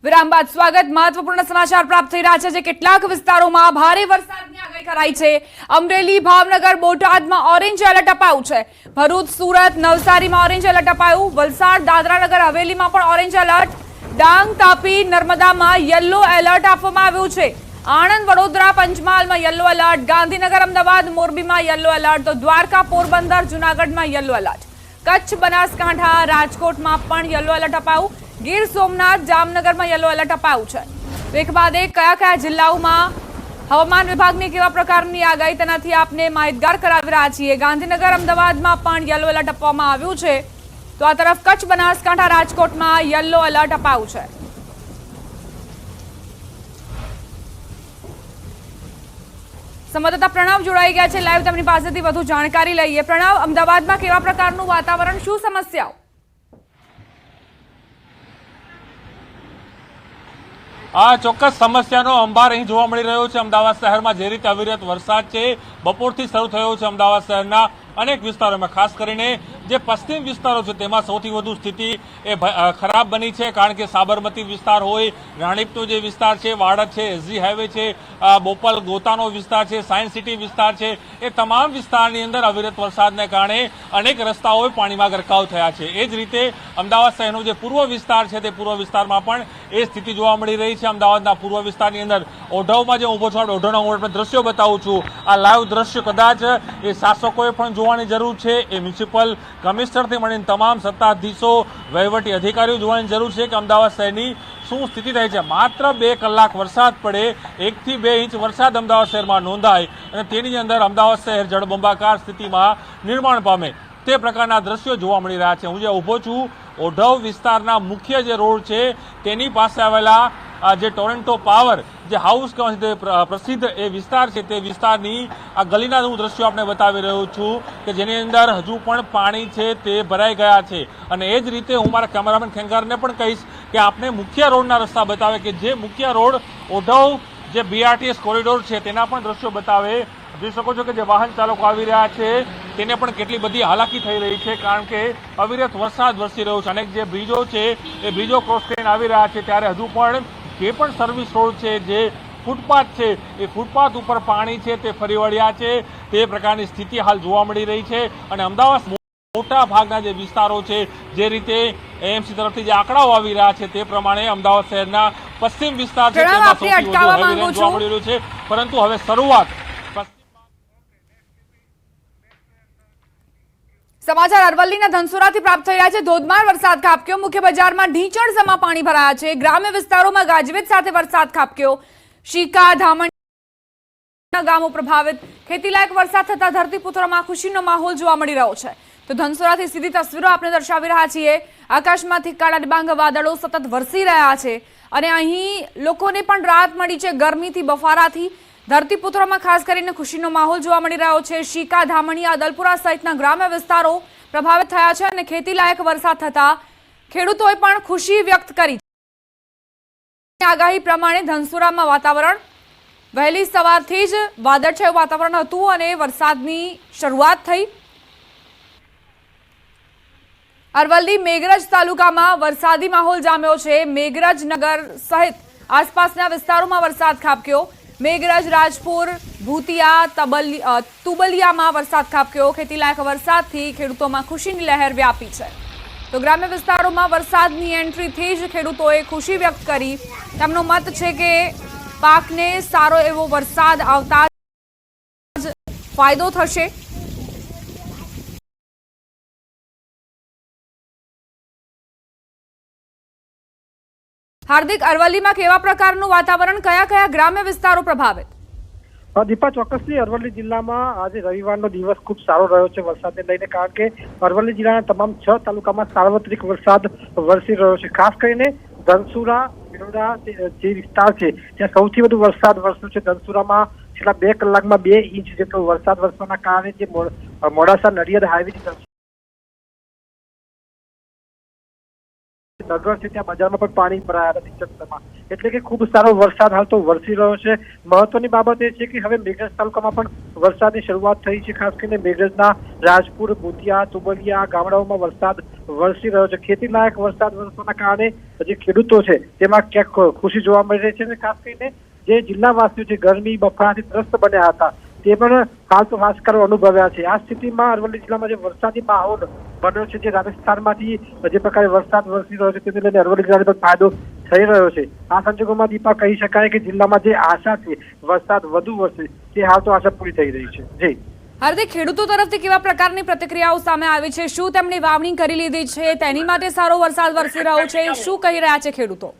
વિરામ બાદ સ્વાગત મહત્વપૂર્ણ સમાચાર પ્રાપ્ત થઈ રહ્યા છે જે કેટલાક વિસ્તારોમાં ભારે વરસાદની આગાહી કરાઈ છે। અમરેલી, ભાવનગર, બોટાદમાં ઓરેન્જ એલર્ટ અપાયું છે। ભરૂચ, સુરત, નવસારીમાં ઓરેન્જ એલર્ટ અપાયું। વલસાડ, દાદરા નગર હવેલીમાં પણ ઓરેન્જ એલર્ટ। ડાંગ, તાપી, નર્મદામાં યલો એલર્ટ આપવામાં આવ્યું છે। આણંદ, વડોદરા, પંચમહાલમાં યલો એલર્ટ। ગાંધીનગર, અમદાવાદ, મોરબીમાં યલો એલર્ટ તો દ્વારકા, પોરબંદર, જૂનાગઢમાં યલો એલર્ટ। કચ્છ, બનાસકાંઠા, રાજકોટમાં પણ યલો એલર્ટ અપાયું। ગીર સોમનાથ, જામનગરમાં યલો એલર્ટ અપાયું છે। એક બાદ એક કયા જિલ્લાઓમાં હવામાન વિભાગની કેવા પ્રકારની આગાહી તેનાથી આપને માહિતગાર કરાવી રહ્યા છીએ। ગાંધીનગર, અમદાવાદમાં પણ યલો એલર્ટ આપવામાં આવ્યું છે તો આ તરફ કચ્છ, બનાસકાંઠા, રાજકોટમાં યલો એલર્ટ અપાયું છે। સંવાદદાતા પ્રણવ જોડાઈ ગયા છે લાઈવ, તેમની પાસેથી વધુ જાણકારી લઈએ। પ્રણવ, અમદાવાદમાં કેવા પ્રકારનું વાતાવરણ, શું સમસ્યાઓ? આ ચોક્કસ સમસ્યાનો અંબાર અહીં જોવા મળી રહ્યો છે। અમદાવાદ શહેરમાં જે રીતે અવિરત વરસાદ છે બપોરથી શરૂ થયો છે અમદાવાદ શહેરના અનેક વિસ્તારોમાં, ખાસ કરીને જે પશ્ચિમ વિસ્તારો છે તેમાં સૌથી વધુ સ્થિતિ એ ખરાબ બની છે, કારણ કે સાબરમતી વિસ્તાર હોય, રાણીપનો જે વિસ્તાર છે, વાડજ છે, એસજી હાઈવે છે, બોપલ ગોતાનો વિસ્તાર છે, સાયન્સ સિટી વિસ્તાર છે, એ તમામ વિસ્તારની અંદર અવિરત વરસાદને કારણે અનેક રસ્તાઓ પાણીમાં ગરકાવ થયા છે। એ જ રીતે અમદાવાદ શહેરનો જે પૂર્વ વિસ્તાર છે તે પૂર્વ વિસ્તારમાં પણ એ સ્થિતિ જોવા મળી રહી છે। અમદાવાદના પૂર્વ વિસ્તારની અંદર ઓઢવમાં જે ઉભો છું, ઓઢવના હું દ્રશ્યો બતાવું છું। આ લાઈવ દ્રશ્ય કદાચ એ શાસકોએ પણ જોવાની જરૂર છે, એ મ્યુનિસિપલ કમિશનરથી મળીને તમામ સત્તાધીશો, વહીવટી અધિકારીઓ જોવાની જરૂર છે કે અમદાવાદ શહેરની શું સ્થિતિ થઈ છે। માત્ર 2 કલાક વરસાદ પડે, 1 થી 2 ઇંચ વરસાદ અમદાવાદ શહેરમાં નોંધાય અને તેની અંદર અમદાવાદ શહેર જળબંબાકાર સ્થિતિમાં નિર્માણ પામે તે પ્રકારના દ્રશ્યો જોવા મળી રહ્યા છે। હું જે ઊભો છું ઓઢવ વિસ્તારના મુખ્ય જે રોડ છે તેની પાસે આવેલા જે ટોરેન્ટો પાવર જે હાઉસ પ્રસિદ્ધ એ વિસ્તાર છે તે વિસ્તારની આ ગલીના હું દ્રશ્યો આપણે બતાવી રહ્યો છું કે જેની અંદર હજુ પણ પાણી છે તે ભરાઈ ગયા છે। અને એ જ રીતે હું મારા કેમેરામેન ખેંગારને પણ કહીશ કે આપણે મુખ્ય રોડના રસ્તા બતાવે કે જે મુખ્ય રોડ ઓઢવ જે બીઆરટીએસ કોરિડોર છે તેના પણ દ્રશ્યો બતાવે। જોઈ શકો છો કે જે વાહન ચાલકો આવી રહ્યા છે તેને પણ કેટલી બધી હાલાકી થઈ રહી છે, કારણ કે અવિરત વરસાદ વરસી રહ્યો છે। અનેક જે બ્રિજો છે એ બ્રિજો ક્રોસ કરીને આવી રહ્યા છે ત્યારે હજુ પણ જે પણ સર્વિસ રોડ છે, જે ફૂટપાથ છે એ ફૂટપાથ ઉપર પાણી છે તે ફરી વળ્યા છે, તે પ્રકારની સ્થિતિ હાલ જોવા મળી રહી છે। અને અમદાવાદ મોટા ભાગના જે વિસ્તારો છે, જે રીતે એએમસી તરફથી જે આંકડાઓ આવી રહ્યા છે તે પ્રમાણે અમદાવાદ શહેરના પશ્ચિમ વિસ્તાર છે તેમાં સૌથી વધુ જોવા મળી રહ્યું છે। પરંતુ હવે શરૂઆત સમાચાર અરવલ્લીના ધનસુરાથી પ્રાપ્ત થઈ રહ્યા છે। ધોધમાર વરસાદ ખાબક્યો, મુખ્ય બજારમાં ઢીંચણસમાં પાણી ભરાયા છે। ગ્રામ્ય વિસ્તારોમાં ગાજવીજ સાથે વરસાદ ખાબક્યો। શીકા, ધામણિયા ગામો પ્રભાવિત। ખેતીલાયક વરસાદ થતા ધરતીપુત્રોમાં ખુશીનો માહોલ જોવા મળી રહ્યો છે। તો ધનસુરાથી સીધી તસવીરો આપણે દર્શાવી રહ્યા છીએ। આકાશમાંથી કાળા ડિબાંગ વાદળો સતત વરસી રહ્યા છે અને અહીં લોકોને પણ રાહત મળી છે ગરમીથી, બફારાથી। ધરતીપુત્રોમાં ખાસ કરીને ખુશીનો માહોલ જોવા મળી રહ્યો છે। શીકા, ધામણિયા, અદલપુરા સહિતના ગ્રામ્ય વિસ્તારો પ્રભાવિત થયા છે અને ખેતીલાયક વરસાદ થતા ખેડૂતોએ પણ ખુશી વ્યક્ત કરી છે। આગાહી પ્રમાણે ધનસુરામાં વાતાવરણ વહેલી સવારથી જ વાદળછાયું વાતાવરણ હતું અને વરસાદની શરૂઆત થઈ। અરવલ્લી મેઘરજ તાલુકામાં વરસાદી માહોલ જામ્યો છે। મેઘરજ નગર સહિત આસપાસના વિસ્તારોમાં વરસાદ ખાબક્યો। મેઘરજ, રાજપુર, ભૂતિયા, તુબલિયામાં વરસાદ ખાબક્યો। ખેતીલાયક વરસાદથી ખેડૂતોમાં ખુશીની લહેર વ્યાપી છે। તો ગ્રામ્ય વિસ્તારોમાં વરસાદની એન્ટ્રીથી જ ખેડૂતોએ ખુશી વ્યક્ત કરી। તેમનો મત છે કે પાકને સારો એવો વરસાદ આવતા જ ફાયદો થશે। હાર્દિક, અરવલ્લીમાં કેવા પ્રકારનું વાતાવરણ, કયા ગ્રામ્ય વિસ્તારો પ્રભાવિત? દીપા, ચોક્કસથી અરવલ્લી જિલ્લામાં આજે રવિવારનો દિવસ ખૂબ સારો રહ્યો છે વરસાદને લઈને, કારણ કે અરવલ્લી જિલ્લાના તમામ 6 તાલુકામાં સાર્વત્રિક વરસાદ વરસી રહ્યો છે। ખાસ કરીને ધનસુરા, બિલોડા જે વિસ્તાર છે ત્યાં સૌથી વધુ વરસાદ વરસ્યો છે। ધનસુરામાં છેલ્લા 2 કલાકમાં 2 ઇંચ જેટલો વરસાદ વરસવાના કારણે જે મોડાસા નડિયાદ હાઈવે નગર છે ત્યાં બજારમાં પણ પાણી ભરાયા હતા ટીચરમાં, એટલે કે ખૂબ સારો વરસાદ હાલ તો વરસી રહ્યો છે. મહત્વની બાબત એ છે કે હવે મેઘરજ તાલુકામાં પણ વરસાદની શરૂઆત થઈ છે. ખાસ કરીને મેઘરજના રાજપુર, બુધિયા, તુબલિયા ગામડાઓમાં વરસાદ વરસી રહ્યો છે. ખેતીલાયક વરસાદ વરસવાના કારણે જે ખેડૂતો છે તેમાં ક્યાંક ખુશી જોવા મળી રહી છે. અને ખાસ કરીને જે જિલ્લાવાસીઓ જે ગરમી બફારાથી ત્રસ્ત બન્યા હતા તે પણ હાલ તો હાશકારો અનુભવ્યા છે. આ સ્થિતિમાં અરવલ્લી જિલ્લામાં જે વરસાદી માહોલ બન્યો છે, જે રાજસ્થાનમાંથી જે પ્રકારે વરસાદ વરસી રહ્યો છે તેને લઈને અરવલ્લી જિલ્લાને પણ ફાયદો થઈ રહ્યો છે. આ સંજોગોમાં દીપા કહી શકાય કે જિલ્લામાં જે આશા છે વરસાદ વધુ વરસે તે હાલ તો આશા પૂરી થઈ રહી છે. જી હાર્દિક, ખેડૂતો તરફથી કેવા પ્રકારની પ્રતિક્રિયાઓ સામે આવી છે? શું તેમની વાવણી કરી લીધી છે? તેની માટે સારો વરસાદ વરસી રહ્યો છે, શું કહી રહ્યા છે ખેડૂતો?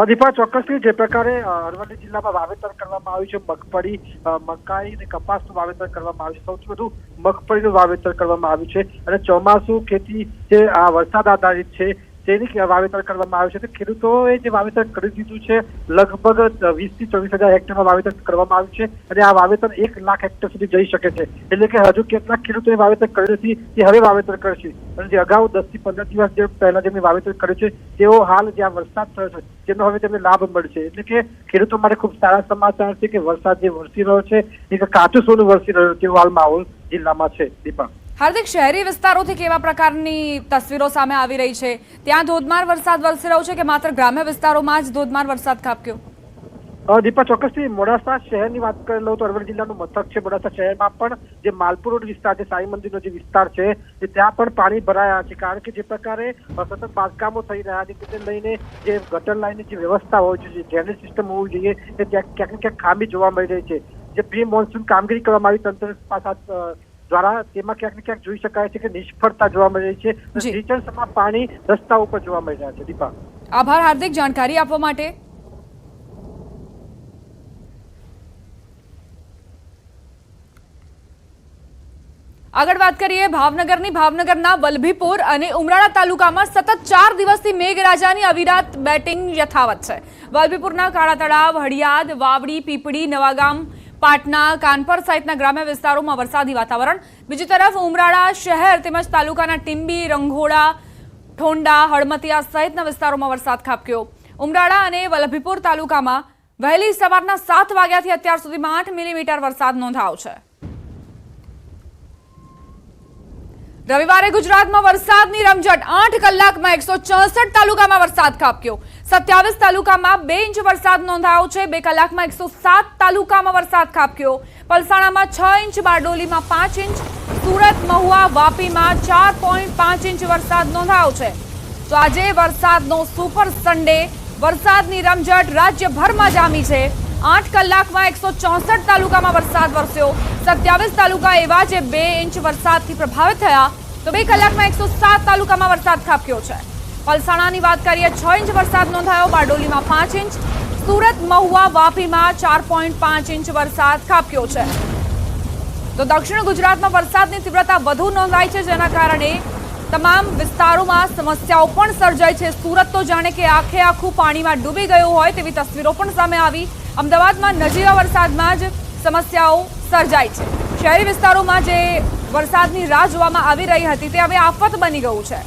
દીપા, ચોક્કસથી જે પ્રકારે અરવલ્લી જિલ્લામાં વાવેતર કરવામાં આવ્યું છે, મગફળી, મકાઈ અને કપાસનું વાવેતર કરવામાં આવ્યું છે. સૌથી વધુ મગફળીનું વાવેતર કરવામાં આવ્યું છે અને ચોમાસું ખેતી જે વરસાદ આધારિત છે તેની વાવેતર કરવામાં આવ્યું છે. તો ખેડૂતોએ જે વાવેતર કરી દીધું છે લગભગ 20,000 થી 24,000 હેક્ટરમાં વાવેતર કરવામાં આવ્યું છે અને આ વાવેતર 1 લાખ હેક્ટર સુધી જઈ શકે છે. એટલે કે હજુ કેટલાક ખેડૂતોએ વાવેતર કર્યું નથી તે હવે વાવેતર કરશે અને જે અગાઉ 10 થી 15 દિવસ જે પહેલા જેમને વાવેતર કર્યું છે તેઓ હાલ જ્યાં વરસાદ થયો છે તેનો હવે તેમને લાભ મળશે. એટલે કે ખેડૂતો માટે ખૂબ સારા સમાચાર છે કે વરસાદ જે વરસી રહ્યો છે એ કાચું સોનું વરસી રહ્યો તેવો હાલ માહોલ જિલ્લામાં છે. દીપા, હાર્દિક, શહેરી વિસ્તારોથી કેવા પ્રકારની તસવીરો સામે આવી રહી છે? ત્યાં ધોધમાર વરસાદ વરસી રહ્યો છે કે માત્ર ગ્રામ્ય વિસ્તારોમાં જ ધોધમાર વરસાદ ખાબક્યો? દીપા, ચોક્કસથી મોડાસા શહેરની વાત કરી લઉં તો અરવલ્લી જિલ્લાનું મથક છે. મોડાસા શહેરમાં પણ જે માલપુર રોડ વિસ્તાર છે, સાંઈ મંદિરનો જે વિસ્તાર છે ત્યાં પણ પાણી ભરાયા છે. કારણ કે જે પ્રકારે સતત બાંધકામો થઈ રહ્યા છે તેને લઈને જે ગટર લાઈનની જે વ્યવસ્થા હોવી જોઈએ, ડ્રેનેજ સિસ્ટમ હોવી જોઈએ તે ક્યાંક ને ક્યાંક ખામી જોવા મળી રહી છે. જે પ્રી મોન્સૂન કામગીરી કરવામાં આવી તંત્ર પાસા દ્વારા તેમાં ક્યાંક ને ક્યાંક જોઈ શકાય છે કે નિષ્ફળતા જોવા મળી રહી છે. રીચણસમાં પાણી રસ્તા ઉપર જોવા મળી રહ્યા છે. દીપા, આભાર હાર્દિક જાણકારી આપવા માટે. આગળ વાત કરીએ ભાવનગરની. ભાવનગરના વલભીપુર અને ઉમરાળા તાલુકામાં સતત 4 દિવસથી મેઘરાજાની અવિરત બેટિંગ યથાવત છે. વલભીપુરના કાળા તળાવ, હળિયાદ, વાવડી, પીપળી, નવાગામ, પાટના, કાનપર સહિતના ગ્રામ્ય વિસ્તારોમાં વરસાદી વાતાવરણ. બીજી તરફ ઉમરાળા શહેર તેમજ તાલુકાના ટીંબી, રંઘોડા, ઠોંડા, હળમતિયા સહિતના વિસ્તારોમાં વરસાદ ખાબક્યો. ઉમરાળા અને વલભીપુર તાલુકામાં વહેલી સવારના 7 વાગ્યાથી અત્યાર સુધીમાં 8 મિલીમીટર વરસાદ નોંધાયો છે. રવિવારે ગુજરાતમાં વરસાદની રમઝટ. 8 કલાકમાં 164 તાલુકામાં વરસાદ ખાબક્યો. 27 તાલુકામાં 2 ઇંચ વરસાદ નોંધાયો છે. 2 કલાકમાં 107 તાલુકામાં વરસાદ ખાબક્યો. પલસાણામાં 6 ઇંચ, બારડોલીમાં 5 ઇંચ, સુરત, મહુવા, વાપીમાં 4.5 ઇંચ વરસાદ નોંધાયો છે. તો આજે વરસાદનો સુપર સન્ડે. વરસાદની રમઝટ રાજ્યભરમાં જામી છે. 8 કલાકમાં 164 તાલુકામાં વરસાદ વરસ્યો. 27 તાલુકા એવા જે 2 ઇંચ વરસાદથી પ્રભાવિત થયા, તો 2 કલાકમાં 107 તાલુકામાં વરસાદ ખાબક્યો છે. પલસાણાની વાત કરીએ, 6 ઇંચ વરસાદ નોંધાયો. બારડોલીમાં 5 ઇંચ, સુરત, મહુવા, વાપીમાં 4.5 ઇંચ વરસાદ ખાબક્યો છે. તો દક્ષિણ ગુજરાતમાં વરસાદની તીવ્રતા વધુ નોંધાઈ છે, જેના કારણે તમામ વિસ્તારોમાં સમસ્યાઓ પણ સર્જાઈ છે. સુરત તો જાણે કે આખે આખું પાણીમાં ડૂબી ગયું હોય તેવી તસવીરો પણ સામે આવી. અમદાવાદમાં નજીવા વરસાદમાં જ સમસ્યાઓ સર્જાઈ છે. શહેરી વિસ્તારોમાં જે વરસાદની રાહ જોવામાં આવી રહી હતી તે હવે આફત બની ગયું છે.